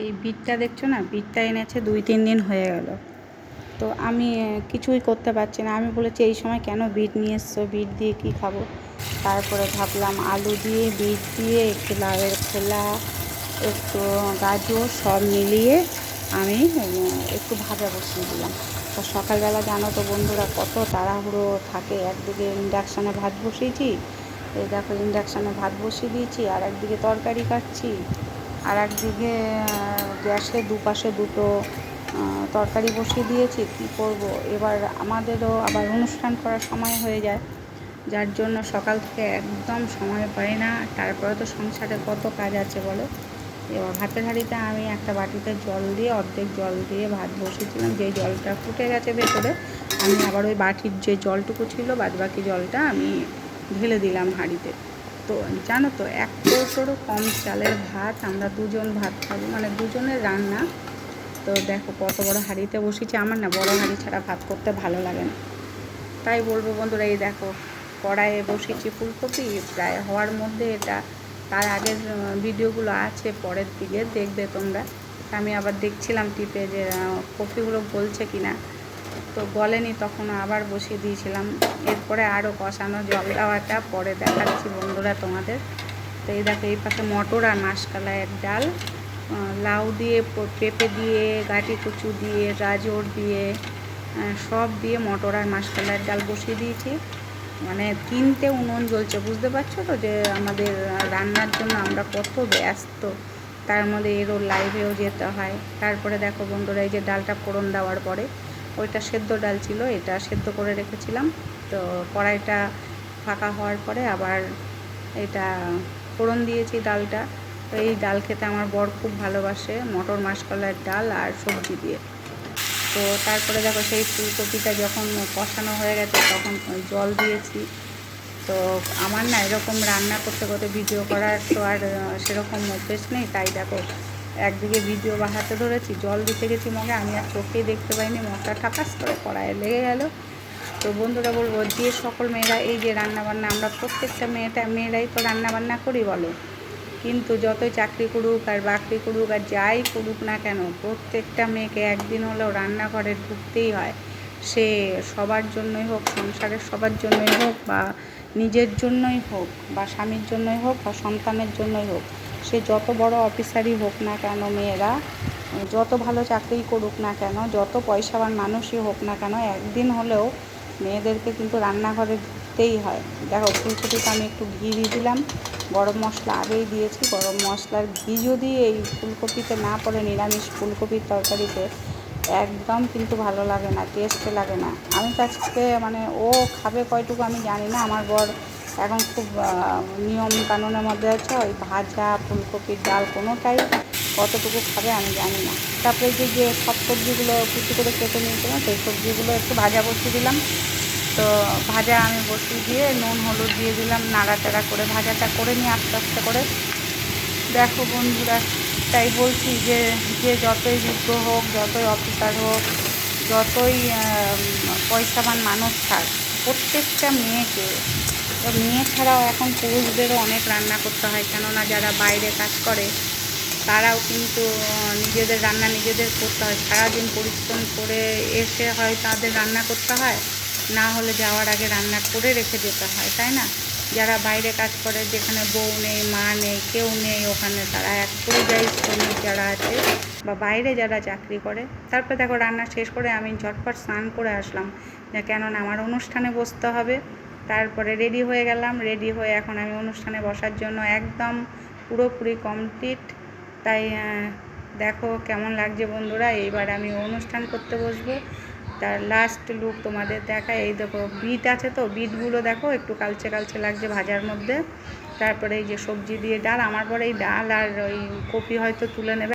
এই বিটটা দেখছো না, বিটটা এনেছে 2-3 দিন হয়ে গেল। তো আমি কিছুই করতে পারছি না। আমি বলেছি এই সময় কেন বিট নিয়ে এসছো, বিট দিয়ে কী খাবো। তারপরে ভাবলাম আলু দিয়ে, বিট দিয়ে, একটু লাউয়ের খোলা, একটু গাজর সব মিলিয়ে আমি একটু ভাজা বসিয়ে দিলাম। তো সকালবেলা জানো তো বন্ধুরা কত তাড়াহুড়ো থাকে। একদিকে ইন্ডাকশানে ভাত বসিয়েছি, এই দেখো ইন্ডাকশানে ভাত বসিয়ে দিয়েছি, আর একদিকে তরকারি কাটছি, আর একদিকে গ্যাসে দুপাশে দুটো তরকারি বসিয়ে দিয়েছি। কী করব, এবার আমাদেরও আবার অনুষ্ঠান করার সময় হয়ে যায়, যার জন্য সকাল থেকে একদম সময় পাই না। তারপরে তো সংসারে কত কাজ আছে বলো। এবার ভাতের হাঁড়িতে আমি একটা বাটিতে জল দিয়ে, অর্ধেক জল দিয়ে ভাত বসিয়েছিলাম। যেই জলটা ফুটে গেছে ভেতরে, আমি আবার ওই বাটির যে জলটুকু ছিল বাদবাকি জলটা আমি ঢেলে দিলাম হাঁড়িতে। তো জানো তো 1 কৌটোরও কম চালের ভাত, আমরা 2 জন ভাত খাবো, মানে 2 জনের রান্না। তো দেখো কত বড় হাঁড়িতে বসেছি। আমার না বড় হাঁড়ি ছাড়া ভাত করতে ভালো লাগে না, তাই বলবো বন্ধুরা। এই দেখো কড়াইয়ে বসিয়েছি ফুলকপি, প্রায় হওয়ার মধ্যে। এটা তার আগের ভিডিওগুলো আছে, পরের দিকে দেখবে তোমরা। আমি আবার দেখছিলাম টিপে যে কপিগুলো গলছে কিনা, তো গলেনি, তখন আবার বসিয়ে দিয়েছিলাম। এরপরে আরও কষানো জল দেওয়াটা পরে দেখাচ্ছি বন্ধুরা তোমাদের। তো এই দেখো এই পাশে মটর আর মাসকলাইয়ের ডাল, লাউ দিয়ে, পেঁপে দিয়ে, গাঁটি কচু দিয়ে, গাজর দিয়ে, সব দিয়ে মটর আর মাসকলাইয়ের ডাল বসিয়ে দিয়েছি। মানে 3টে উনুন জ্বলছে, বুঝতে পারছো তো যে আমাদের রান্নার জন্য আমরা কত ব্যস্ত। তার মধ্যে এরও লাইভেও যেতে হয়। তারপরে দেখো বন্ধুরা, এই যে ডালটা ফোড়ন দেওয়ার পরে, ওইটা সেদ্ধ ডাল ছিল, এটা সেদ্ধ করে রেখেছিলাম। তো কড়াইটা ফাঁকা হওয়ার পরে আবার এটা ফোড়ন দিয়েছি ডালটা। তো এই ডাল খেতে আমার বর খুব ভালোবাসে, মটর মাসকলাইয়ের ডাল আর সবজি দিয়ে। তো তারপরে দেখো সেই ফুলকপিটা যখন কষানো হয়ে গেছে তখন জল দিয়েছি। তো আমার না এরকম রান্না করতে করতে ভিডিও করার তো আর সেরকম অভ্যেস নেই, তাই দেখো একদিকে ভিডিও বানাতে ধরেছি, জল দিতে গেছি মগে, আমি আর চোখেই দেখতে পাইনি, মশলা ঠাকাস করে কড়াইয়ে লেগে গেল। তো বন্ধুরা বলবো, যে সকল মেয়েরা এই যে রান্নাবান্না, আমরা প্রত্যেকটা মেয়েরাই তো রান্নাবান্না করি বলো, কিন্তু যতই চাকরি করুক আর বাকরি করুক আর যাই করুক না কেন, প্রত্যেকটা মেয়েকে একদিন হলেও রান্নাঘরে ঢুকতেই হয়। সে সবার জন্যই হোক, সংসারের সবার জন্যই হোক, বা নিজের জন্যই হোক, বা স্বামীর জন্যই হোক, বা সন্তানের জন্যই হোক, সে যত বড় অফিসারই হোক না কেন, মেয়েরা যত ভালো চাকরি করুক না কেন, যত পয়সাবান মানুষই হোক না কেন, একদিন হলেও মেয়েদেরকে কিন্তু রান্নাঘরে ঢুকতেই হয়। দেখো ফুলকপিতে আমি একটু ঘি দিয়ে দিলাম, গরম মশলা আগেই দিয়েছি। গরম মশলার ঘি যদি এই ফুলকপিতে না পড়ে, নিরামিষ ফুলকপির তরকারিতে, একদম কিন্তু ভালো লাগে না, টেস্ট লাগে না। আমি তো আজকে মানে ও খাবে কয়টুকু আমি জানি না। আমার বর এখন খুব নিয়ম কানুনের মধ্যে আছে, ওই ভাজা ফুলকপির ডাল কোনোটাই কতটুকু খাবে আমি জানি না। তারপরে যে সব সবজিগুলো কুচি করে কেটে নিয়েছিলাম, সেই সবজিগুলো একটু ভাজা বসিয়ে দিলাম। তো ভাজা আমি বসিয়ে দিয়ে নুন হলুদ দিয়ে দিলাম, নাড়াচাড়া করে ভাজাটা করে নিয়ে আস্তে আস্তে করে। দেখো বন্ধুরা, তাই বলছি যে যে যতই যোগ্য হোক, যতই অফিসার হোক, যতই পয়সাবান মানুষ থাক, প্রত্যেকটা মেয়েকে, মেয়ে ছাড়াও এখন পুরুষদেরও অনেক রান্না করতে হয়। কেননা যারা বাইরে কাজ করে তারাও কিন্তু নিজেদের রান্না নিজেদের করতে হয়। সারাদিন পরিশ্রম করে এসে হয় তাদের রান্না করতে হয়, না হলে যাওয়ার আগে রান্না করে রেখে যেতে হয়, তাই না? যারা বাইরে কাজ করে, যেখানে বউ নেই, মা নেই, কেউ নেই ওখানে, তারা এক পরিযায়ী শ্রমিক যারা আছে, বা বাইরে যারা চাকরি করে। তারপরে দেখো রান্না শেষ করে আমি ঝটপট স্নান করে আসলাম, কেননা আমার অনুষ্ঠানে বসতে হবে। তারপরে রেডি হয়ে গেলাম, রেডি হয়ে এখন আমি অনুষ্ঠানে বসার জন্য একদম পুরোপুরি কমপ্লিট। তাই দেখো কেমন লাগছে বন্ধুরা। এইবার আমি অনুষ্ঠান করতে বসবো, তার লাস্ট লুক তোমাদের দেখায়। এই দেখো বিট আছে, তো বিটগুলো দেখো একটু কালচে কালচে লাগছে ভাজার মধ্যে। তারপরে এই যে সবজি দিয়ে ডাল, আমার পরে এই ডাল আর ওই কপি হয়তো তুলে নেবে।